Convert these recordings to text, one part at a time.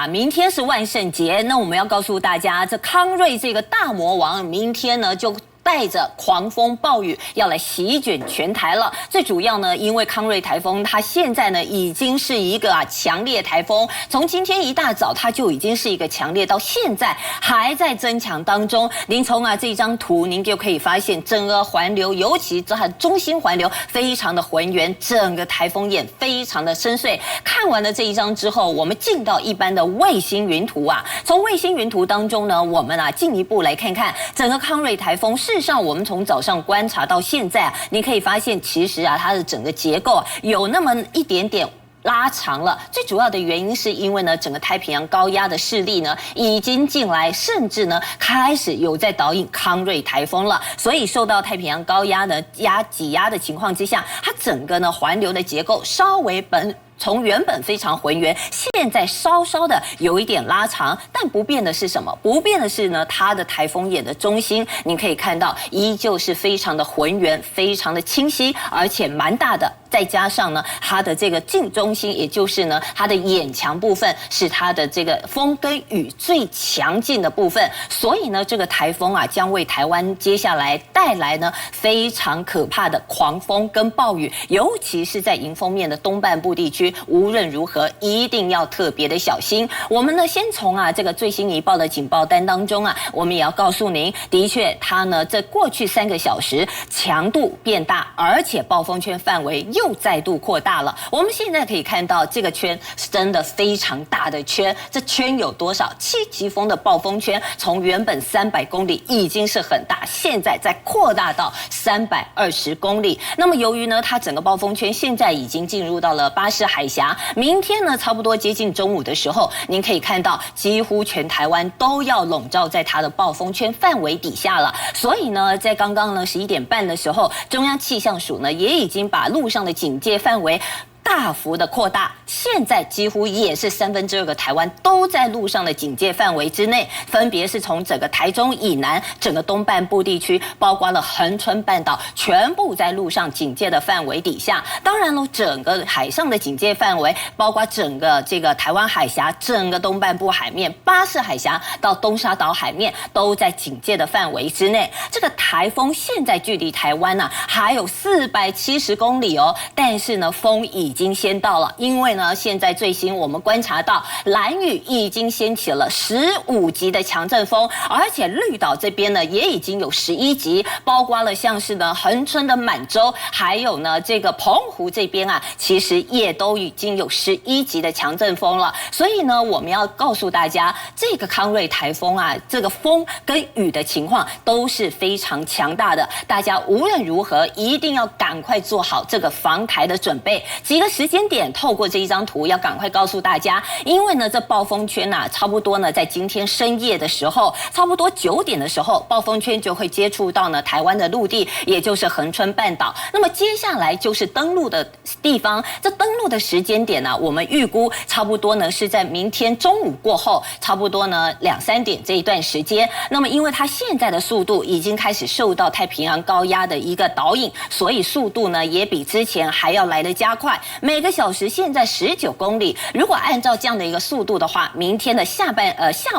呀，明天是万圣节，那我们要告诉大家，这康瑞这个大魔王，明天呢就带着狂风暴雨要来席卷全台了。最主要呢，因为康瑞台风它现在呢已经是一个强烈台风，从今天一大早它就已经是一个强烈，到现在还在增强当中。您从这一张图，您就可以发现整个环流，尤其它的中心环流非常的浑圆，整个台风眼非常的深邃。看完了这一张之后，我们进到一般的卫星云图啊，从卫星云图当中呢，我们进一步来看看整个康瑞台风。事实上，我们从早上观察到现在你可以发现，其实它的整个结构有那么一点点拉长了。最主要的原因是因为呢，整个太平洋高压的势力呢已经进来，甚至呢开始有在导引康瑞台风了。所以受到太平洋高压的挤压的情况之下，它整个呢环流的结构稍微从原本非常浑圆，现在稍稍的有一点拉长，但不变的是什么？不变的是呢，它的台风眼的中心，你可以看到依旧是非常的浑圆，非常的清晰，而且蛮大的。再加上呢，它的这个近中心，也就是呢它的眼墙部分，是它的这个风跟雨最强劲的部分。所以呢，这个台风将为台湾接下来带来呢非常可怕的狂风跟暴雨，尤其是在迎风面的东半部地区。无论如何，一定要特别的小心。我们呢，先从这个最新一报的警报单当中我们也要告诉您，的确，它呢在过去3个小时强度变大，而且暴风圈范围又再度扩大了。我们现在可以看到这个圈是真的非常大的圈，这圈有多少？7级风的暴风圈，从原本300公里已经是很大，现在再扩大到320公里。那么由于呢，它整个暴风圈现在已经进入到了巴士海峡，明天呢差不多接近中午的时候，您可以看到几乎全台湾都要笼罩在它的暴风圈范围底下了。所以呢，在刚刚呢11点半的时候，中央气象署呢也已经把陆上的警戒范围大幅的扩大，现在几乎也是2/3个台湾都在陆上的警戒范围之内，分别是从整个台中以南、整个东半部地区，包括了恒春半岛，全部在陆上警戒的范围底下。当然了，整个海上的警戒范围，包括整个这个台湾海峡、整个东半部海面、巴士海峡到东沙岛海面，都在警戒的范围之内。这个台风现在距离台湾还有470公里哦，但是呢，风已经先到了，因为呢，现在最新我们观察到兰屿已经掀起了15级的强阵风，而且绿岛这边呢也已经有11级，包括了像是呢恒春的满洲，还有呢这个澎湖这边其实也都已经有11级的强阵风了。所以呢，我们要告诉大家，这个康瑞台风这个风跟雨的情况都是非常强大的，大家无论如何一定要赶快做好这个防台的准备。几个时间点，透过这一张图要赶快告诉大家，因为呢，这暴风圈差不多呢，在今天深夜的时候，差不多9点的时候，暴风圈就会接触到呢台湾的陆地，也就是恒春半岛。那么接下来就是登陆的地方，这登陆的时间点我们预估差不多呢是在明天中午过后，差不多呢2、3点这一段时间。那么因为它现在的速度已经开始受到太平洋高压的一个导引，所以速度呢也比之前还要来得加快。每个小时现在19公里，如果按照这样的一个速度的话，明天的下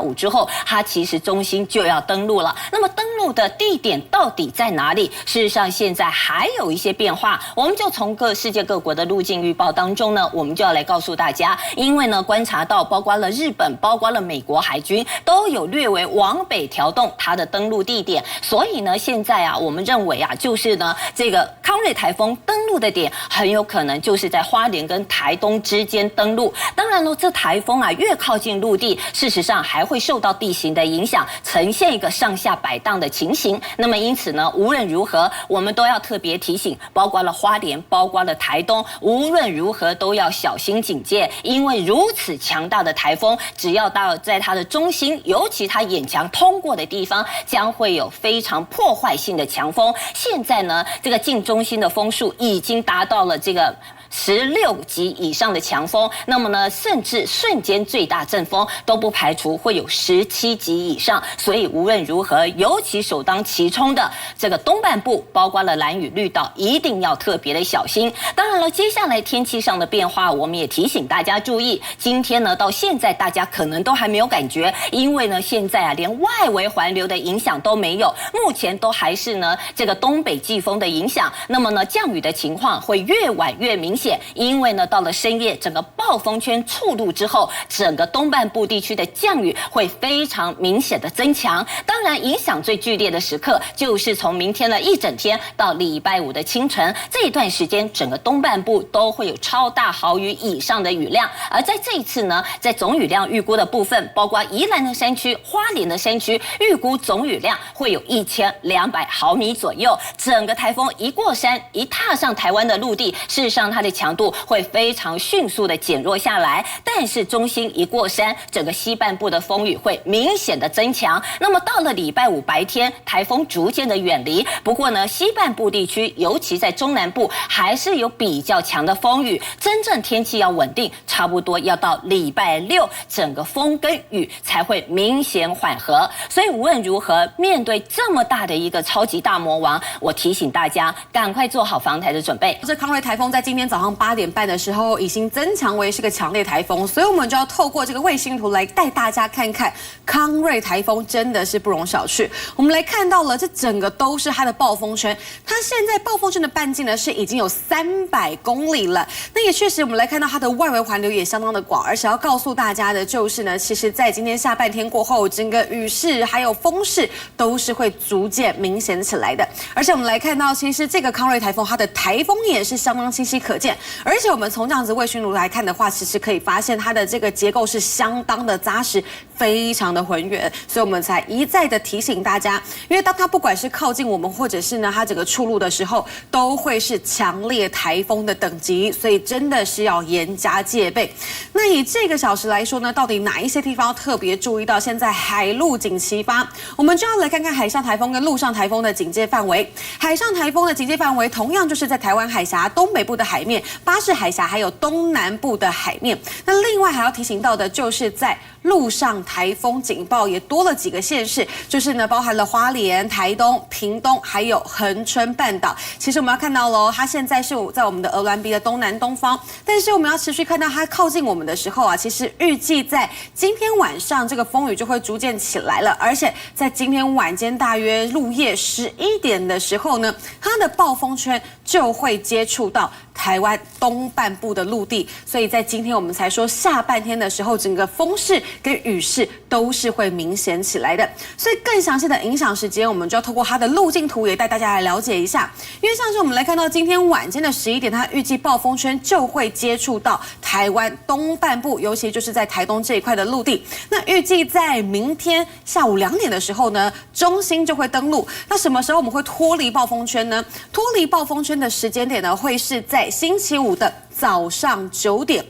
午之后，它其实中心就要登陆了。那么登陆的地点到底在哪里？事实上现在还有一些变化，我们就从世界各国的路径预报当中呢，我们就要来告诉大家，因为呢观察到包括了日本，包括了美国海军都有略微往北调动它的登陆地点，所以呢现在我们认为就是呢这个康瑞台风登陆的点很有可能就是在花莲跟台东之间登陆。当然了，这台风越靠近陆地，事实上还会受到地形的影响，呈现一个上下摆荡的情形。那么因此呢，无论如何，我们都要特别提醒，包括了花莲，包括了台东，无论如何都要小心警戒，因为如此强大的台风，只要到在它的中心，尤其它眼墙通过的地方，将会有非常破坏性的强风。现在呢，这个近中心的风速已经达到了这个16级以上的强风，那么呢，甚至瞬间最大阵风都不排除会有17级以上。所以无论如何，尤其首当其冲的这个东半部，包括了兰屿、绿岛，一定要特别的小心。当然了，接下来天气上的变化，我们也提醒大家注意。今天呢，到现在大家可能都还没有感觉，因为呢，现在啊，连外围环流的影响都没有，目前都还是呢这个东北季风的影响。那么呢，降雨的情况会越晚越明显，因为呢，到了深夜，整个暴风圈触入之后，整个东半部地区的降雨会非常明显的增强。当然，影响最剧烈的时刻就是从明天的一整天到礼拜五的清晨这一段时间，整个东半部都会有超大豪雨以上的雨量。而在这一次呢，在总雨量预估的部分，包括宜兰的山区、花莲的山区，预估总雨量会有1200毫米左右。整个台风一过山，一踏上台湾的陆地，事实上它的强度会非常迅速的减弱下来。但是中心一过山，整个西半部的风雨会明显的增强。那么到了礼拜五白天，台风逐渐的远离。不过呢，西半部地区，尤其在中南部，还是有比较强的风雨。真正天气要稳定，差不多要到礼拜六，整个风跟雨才会明显缓和。所以无论如何，面对这么大的一个超级大魔王，我提醒大家赶快做好防台的准备。这康瑞台风在今天早上8点半的时候已经增强为是个强烈台风，所以我们就要透过这个卫星图来带大家看看康瑞台风真的是不容小觑。我们来看到了，这整个都是它的暴风圈，它现在暴风圈的半径呢是已经有300公里了。那也确实，我们来看到它的外围环流也相当的广，而且要告诉大家的就是呢，其实在今天下半天过后，整个雨势还有风势都是会逐渐明显起来的。而且我们来看到，其实这个康瑞台风它的台风也是相当清晰可见，而且我们从这样子卫星图来看的话，其实可以发现它的这个结构是相当的扎实，非常的浑圆，所以我们才一再的提醒大家，因为当它不管是靠近我们，或者是呢它整个出入的时候，都会是强烈台风的等级，所以真的是要严加戒备。那以这个小时来说呢，到底哪一些地方要特别注意到？现在海陆警齐发，我们就要来看看海上台风跟陆上台风的警戒范围。海上台风的警戒范围同样就是在台湾海峡东北部的海面、巴士海峡还有东南部的海面。那另外还要提醒到的就是在陆上台风警报也多了几个县市，就是呢包含了花莲、台东、屏东还有恒春半岛。其实我们要看到喽，它现在是在我们的鹅銮鼻的东南东方，但是我们要持续看到它靠近我们的时候啊，其实预计在今天晚上这个风雨就会逐渐起来了，而且在今天晚间大约入夜11点的时候呢，它的暴风圈就会接触到台湾东半部的陆地，所以在今天我们才说下半天的时候，整个风势跟雨势都是会明显起来的。所以更详细的影响时间，我们就要透过它的路径图也带大家来了解一下。因为像是我们来看到今天晚间的11点，它预计暴风圈就会接触到台湾东半部，尤其就是在台东这一块的陆地。那预计在明天下午2点的时候呢，中心就会登陆。那什么时候我们会脱离暴风圈呢？脱离暴风圈的时间点呢，会是在星期五的早上9点。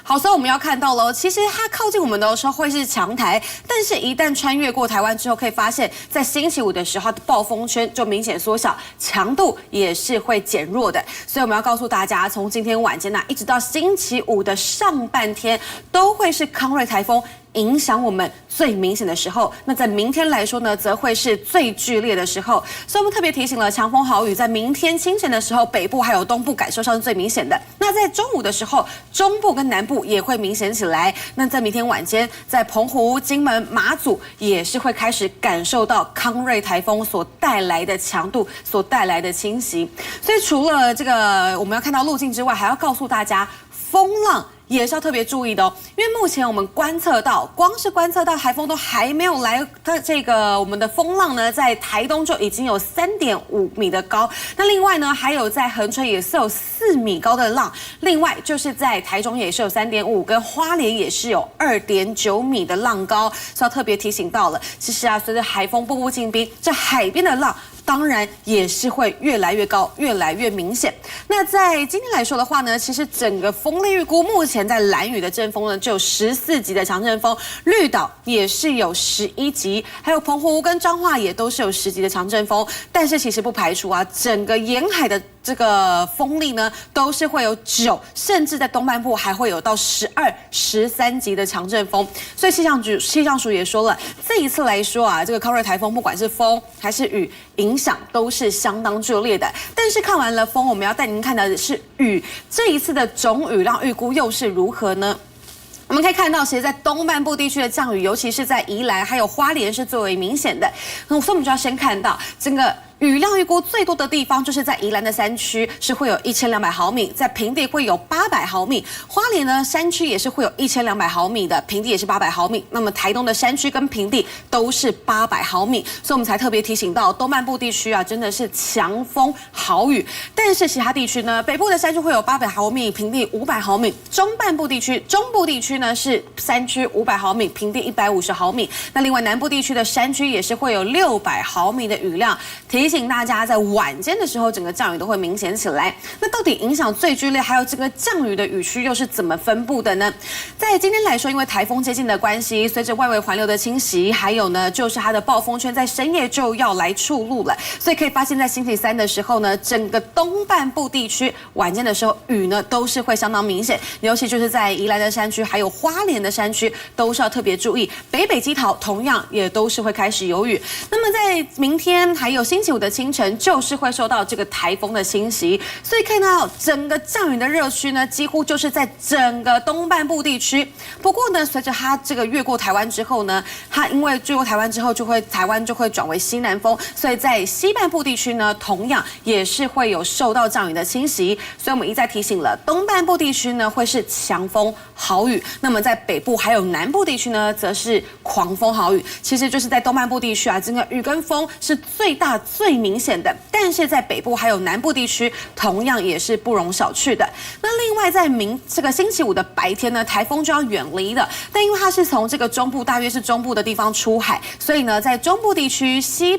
好，所以我们要看到了，其实它靠近我们的时候会是强台，但是一旦穿越过台湾之后，可以发现，在星期五的时候，它的暴风圈就明显缩小，强度也是会减弱的。所以我们要告诉大家，从今天晚间一直到星期五的上半天，都会是康瑞台风影响我们最明显的时候。那在明天来说呢，则会是最剧烈的时候。所以我们特别提醒了，强风豪雨在明天清晨的时候，北部还有东部感受上是最明显的。那在中午的时候，中部跟南部也会明显起来。那在明天晚间，在澎湖、金门、马祖也是会开始感受到康瑞台风所带来的强度，所带来的侵袭。所以除了这个我们要看到路径之外，还要告诉大家，风浪也是要特别注意的哦，因为目前我们观测到，光是观测到台风都还没有来，它这个我们的风浪呢，在台东就已经有3.5米的高，那另外呢，还有在恒春也是有4米高的浪，另外就是在台中也是有3.5，跟花莲也是有2.9米的浪高，所以要特别提醒到了，其实啊，随着海风步步进逼，这海边的浪当然也是会越来越高，越来越明显。那在今天来说的话呢，其实整个风力预估目前在兰屿的阵风呢，就有14级的强阵风，绿岛也是有11级，还有澎湖跟彰化也都是有10级的强阵风。但是其实不排除啊，整个沿海的这个风力呢，都是会有9，甚至在东半部还会有到12、13级的强阵风。所以气象署也说了，这一次来说啊，这个康瑞台风不管是风还是雨，影响都是相当剧烈的。但是看完了风，我们要带您看的是雨，这一次的总雨量预估又是如何呢？我们可以看到，其实，在东半部地区的降雨，尤其是在宜兰还有花莲是最为明显的。所以我们就要先看到整个雨量预估最多的地方，就是在宜兰的山区是会有1200毫米，在平地会有800毫米。花莲呢，山区也是会有1200毫米的，平地也是800毫米。那么台东的山区跟平地都是800毫米，所以我们才特别提醒到东半部地区啊，真的是强风豪雨。但是其他地区呢，北部的山区会有800毫米，平地500毫米；中部地区呢是山区500毫米，平地150毫米。那另外南部地区的山区也是会有600毫米的雨量。提醒大家，在晚间的时候，整个降雨都会明显起来。那到底影响最剧烈，还有这个降雨的雨区又是怎么分布的呢？在今天来说，因为台风接近的关系，随着外围环流的侵袭，还有呢，就是它的暴风圈在深夜就要来触陆了，所以可以发现，在星期3的时候呢，整个东半部地区晚间的时候雨呢都是会相当明显，尤其就是在宜兰的山区，还有花莲的山区，都是要特别注意。北基桃同样也都是会开始有雨。那么在明天还有星期5的清晨，就是会受到这个台风的侵袭，所以看到整个降雨的热区呢，几乎就是在整个东半部地区。不过呢，随着它这个越过台湾之后呢，它因为越过台湾之后，台湾就会转为西南风，所以在西半部地区呢，同样也是会有受到降雨的侵袭。所以我们一再提醒了，东半部地区呢会是强风豪雨，那么在北部还有南部地区呢，则是狂风豪雨。其实就是在东半部地区啊，整个雨跟风是最大最明显的，但是在北部还有南部地区，同样也是不容小觑的。那另外在这个星期5的白天呢，台风就要远离了，但因为它是从这个中部，大约是中部的地方出海，所以呢，在中部地区、西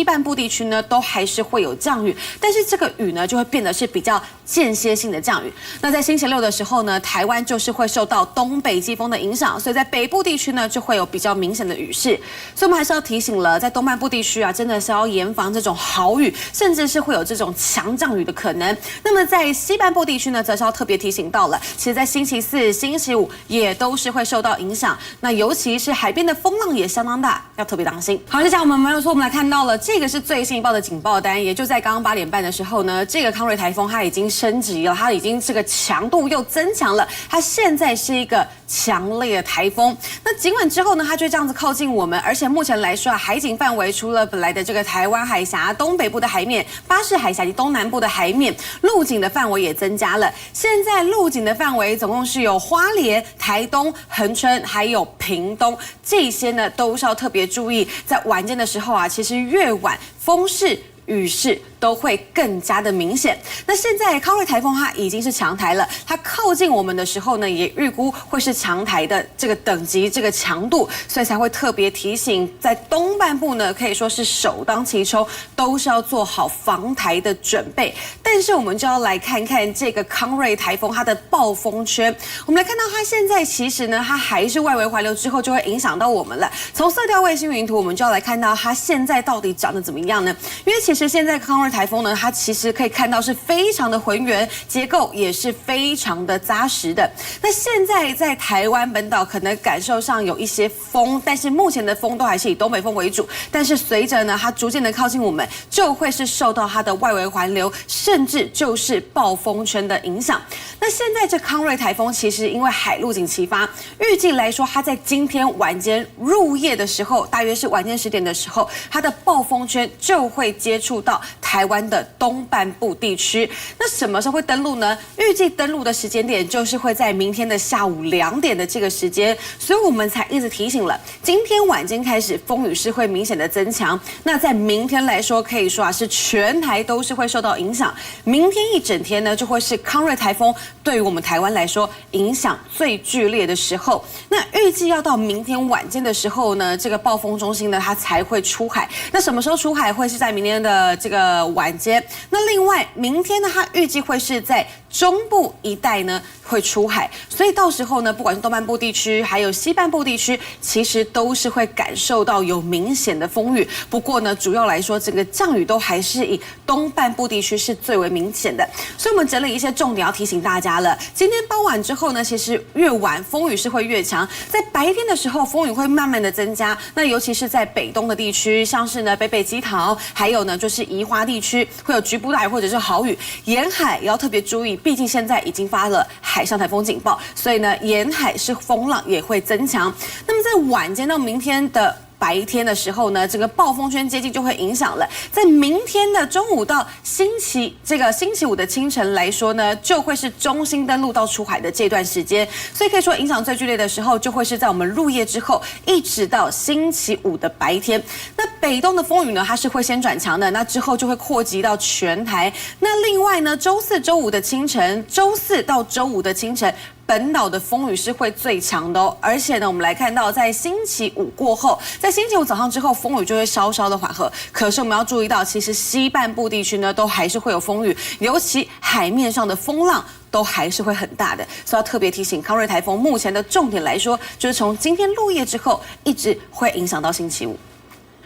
半部地区呢，都还是会有降雨，但是这个雨呢，就会变得是比较间歇性的降雨。那在星期6的时候呢，台湾就是会受到东北季风的影响，所以在北部地区呢，就会有比较明显的雨势。所以我们还是要提醒了，在东半部地区啊，真的是要严防这种豪雨，甚至是会有这种强降雨的可能。那么在西半部地区呢，则是要特别提醒到了，其实在星期4、星期5也都是会受到影响。那尤其是海边的风浪也相当大，要特别当心。好，接下来我们来看到了，这个是最新一报的警报单，也就在刚刚8点半的时候呢，这个康瑞台风它已经升级了，它已经这个强度又增强了，它现在是一个强烈的台风。那尽管之后呢，它就这样子靠近我们，而且目前来说啊，海警范围除了本来的这个台湾海峡东北部的海面、巴士海峡及东南部的海面，陆警的范围也增加了。现在陆警的范围总共是有花莲、台东、恒春还有屏东，这些呢都是要特别注意，在晚间的时候啊，其实越晚风势、雨势都会更加的明显。那现在康瑞台风它已经是强台了，它靠近我们的时候呢，也预估会是强台的这个等级、这个强度，所以才会特别提醒，在东半部呢，可以说是首当其冲，都是要做好防台的准备。但是我们就要来看看这个康瑞台风它的暴风圈，我们来看到它现在其实呢，它还是外围环流之后就会影响到我们了。从色调卫星云图，我们就要来看到它现在到底长得怎么样呢？因为其实现在康瑞台风呢，它其实可以看到是非常的浑圆，结构也是非常的扎实的。那现在在台湾本岛可能感受上有一些风，但是目前的风都还是以东北风为主。但是随着呢，它逐渐的靠近我们，就会是受到它的外围环流，甚至就是暴风圈的影响。那现在这康瑞台风其实因为海陆警齐发，预计来说，它在今天晚间入夜的时候，大约是晚间10点的时候，它的暴风圈就会接触到台湾的东半部地区。那什么时候会登陆呢？预计登陆的时间点就是会在明天的下午2点的这个时间，所以我们才一直提醒了，今天晚间开始风雨是会明显的增强。那在明天来说，可以说啊是全台都是会受到影响。明天一整天呢，就会是康瑞台风对于我们台湾来说影响最剧烈的时候。那预计要到明天晚间的时候呢，这个暴风中心呢它才会出海。那什么时候出海？会是在明天的这个晚间。那另外，明天呢，它预计会是在中部一带呢会出海，所以到时候呢，不管是东半部地区还有西半部地区，其实都是会感受到有明显的风雨。不过呢，主要来说，整个降雨都还是以东半部地区是最为明显的。所以我们整理一些重点要提醒大家了。今天傍晚之后呢，其实越晚风雨是会越强，在白天的时候风雨会慢慢的增加。那尤其是在北东的地区，像是呢北基桃，还有呢就是宜花地区会有局部大雨或者是豪雨，沿海也要特别注意。毕竟现在已经发了海上台风警报，所以呢，沿海是风浪也会增强。那么在晚间到明天的白天的时候呢，这个暴风圈接近就会影响了。在明天的中午到星期五的清晨来说呢，就会是中心登陆到出海的这段时间，所以可以说影响最剧烈的时候，就会是在我们入夜之后，一直到星期五的白天。那北东的风雨呢，它是会先转强的，那之后就会扩及到全台。那另外呢，周四周五的清晨，周四到周五的清晨，本岛的风雨是会最强的哦。而且呢，我们来看到在星期五过后，在星期五早上之后，风雨就会稍稍的缓和。可是我们要注意到，其实西半部地区呢，都还是会有风雨，尤其海面上的风浪都还是会很大的，所以要特别提醒，康瑞台风目前的重点来说，就是从今天入夜之后，一直会影响到星期五。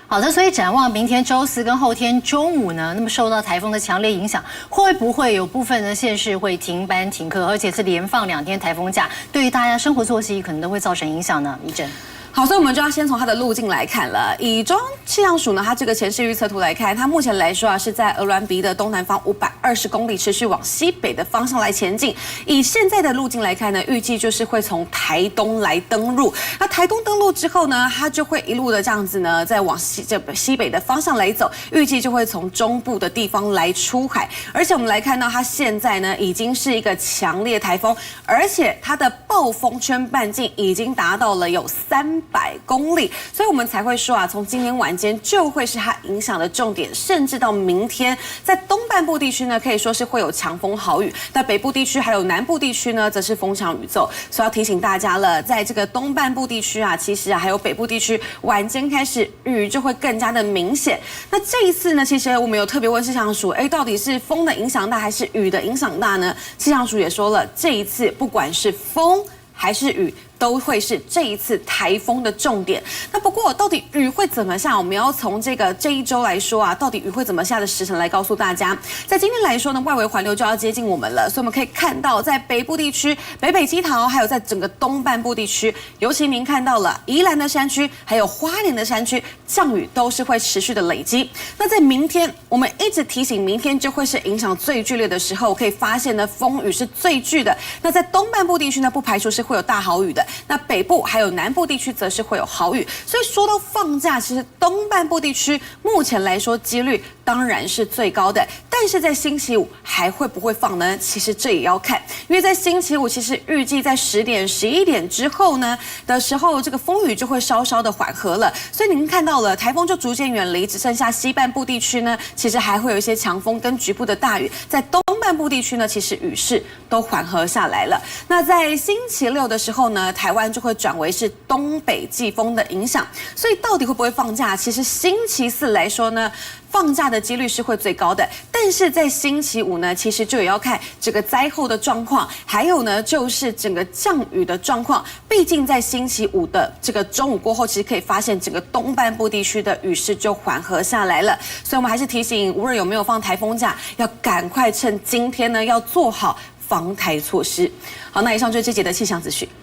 好的，所以展望明天周四跟后天中午呢，那么受到台风的强烈影响，会不会有部分的县市会停班停课，而且是连放2天台风假，对于大家生活作息可能都会造成影响呢？怡珍。好，所以我们就要先从它的路径来看了。以中央气象署呢，它这个前视预测图来看，它目前来说是在鹅銮鼻的东南方520公里，持续往西北的方向来前进。以现在的路径来看呢，预计就是会从台东来登陆。那台东登陆之后呢，它就会一路的这样子呢，再往西北的方向来走，预计就会从中部的地方来出海。而且我们来看到，它现在呢已经是一个强烈台风，而且它的暴风圈半径已经达到了有300公里，所以我们才会说从今天晚间就会是它影响的重点，甚至到明天，在东半部地区呢，可以说是会有强风豪雨；那北部地区还有南部地区呢，则是风强雨骤。所以要提醒大家了，在这个东半部地区其实还有北部地区，晚间开始雨就会更加的明显。那这一次呢，其实我们有特别问气象署，到底是风的影响大还是雨的影响大呢？气象署也说了，这一次不管是风还是雨，都会是这一次台风的重点。那不过到底雨会怎么下，我们要从这一周来说到底雨会怎么下的时辰来告诉大家。在今天来说呢，外围环流就要接近我们了，所以我们可以看到，在北部地区、北基桃，还有在整个东半部地区，尤其您看到了宜兰的山区，还有花莲的山区，降雨都是会持续的累积。那在明天，我们一直提醒，明天就会是影响最剧烈的时候，可以发现呢，风雨是最剧的。那在东半部地区呢，不排除是会有大豪雨的。那北部还有南部地区则是会有豪雨，所以说到放假，其实东半部地区目前来说几率当然是最高的，但是在星期五还会不会放呢？其实这也要看，因为在星期五其实预计在10点、11点之后呢的时候，这个风雨就会稍稍的缓和了，所以您看到了台风就逐渐远离，只剩下西半部地区呢，其实还会有一些强风跟局部的大雨，在东半部地区呢，其实雨势都缓和下来了。那在星期六的时候呢，台湾就会转为是东北季风的影响，所以到底会不会放假？其实星期四来说呢，放假的几率是会最高的，但是在星期五呢，其实就也要看这个灾后的状况，还有呢就是整个降雨的状况。毕竟在星期五的这个中午过后，其实可以发现整个东半部地区的雨势就缓和下来了。所以我们还是提醒，无论有没有放台风假，要赶快趁今天呢要做好防台措施。好，那以上就是这节的气象资讯。